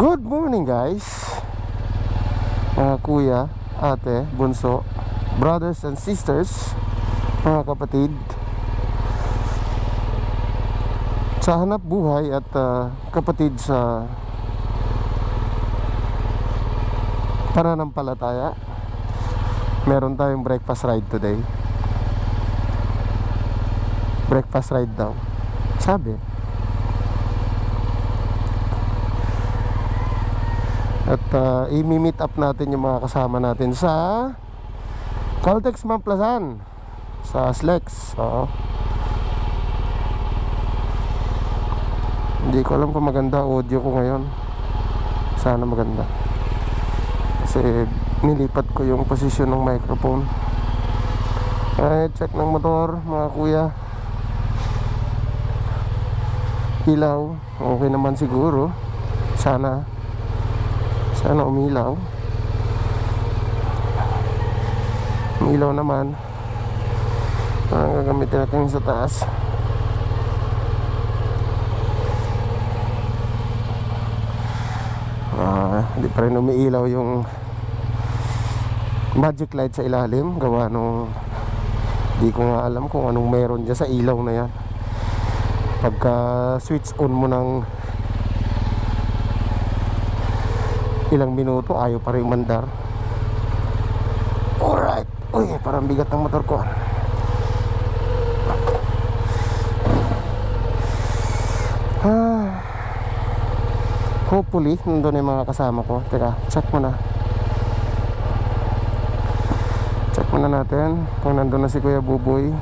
Good morning guys, mga kuya, ate, bunso, brothers and sisters, mga kapatid sa hanap buhay at kapatid sa pananampalataya. Meron tayong breakfast ride today. Breakfast ride daw, sabi. At i-meet up natin yung mga kasama natin sa Caltex Mamplasan, sa Slex. Hindi ko alam kung maganda audio ko ngayon. Sana maganda, kasi nilipat ko yung posisyon ng microphone. Check ng motor, mga kuya. Ilaw, okay naman siguro. Sana umilaw. Umilaw naman. Ang gagamitin natin sa taas. Hindi pa rin umiilaw yung magic light sa ilalim. Gawa nung di ko nga alam kung anong meron dyan sa ilaw na yan. Pagka switch on mo ng ilang minuto, ayaw pa rin mandar. Alright. Uy, parang bigat ng motor ko. Hopefully nandun yung mga kasama ko. Teka, check muna. Check muna natin kung nandun na si Kuya Buboy.